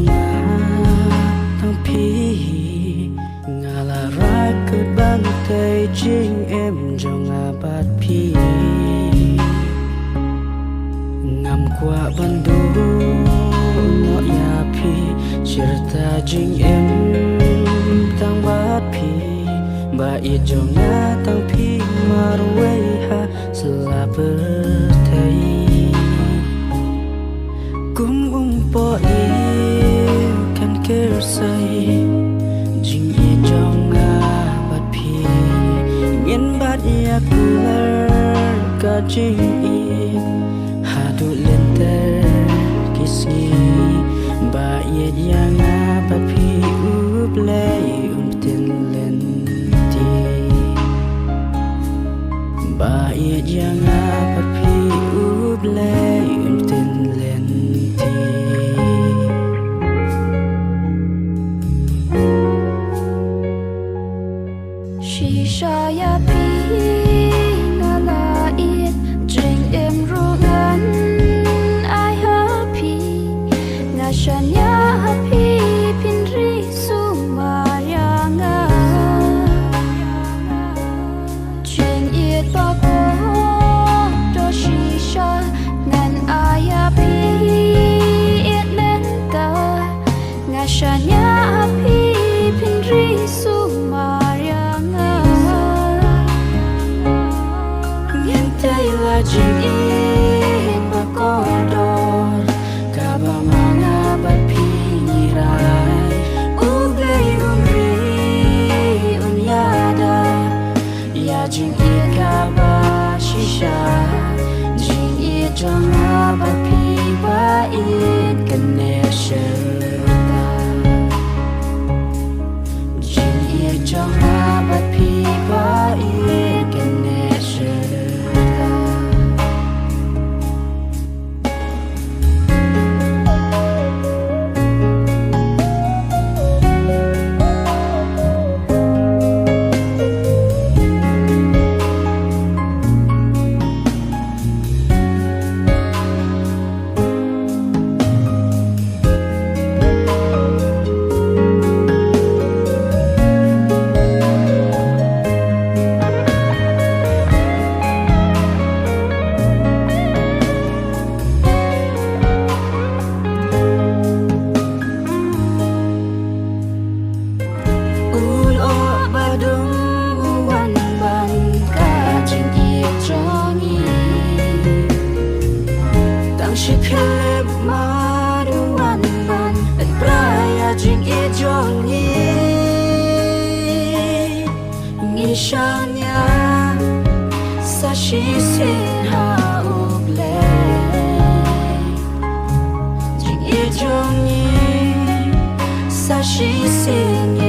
ngà thằng phi ngà là ra cứ ban tay chính em cho ngà bát phi ngam qua ban đu nó ya phi cerita chính em tang bát phi ba ít cho ngà thằng phi marway ha sela berthai kum Umpohliew kan kersai Jingieid trong nga bát phi miền bát ya kular ka Jingieid hadu lenter kisni ba yet ya nga bát phi Khublei tin len ti ba yet ya nga bát phi Khublei tin len ti Shisha ya pi nga la it jing em ru ngan ai ha pi nga shan ya pi pin ri su ma ya nga jing it ba ko do shisha ngan ai ya pi it len ta nga shan ya pi pin ri su ma Jingieid bakodor kabamanga bát phi ngirai Khublei umri unyada ya Jingieid kaba shisha Jingieid jonga bát phi ba it connection Jingieid jonga bát phi ba it connection She philip ma du wan ban at praya Jingieid Jingieid ngi shanya sa shi sin ha Khublei Jingieid Jingieid sa shi sin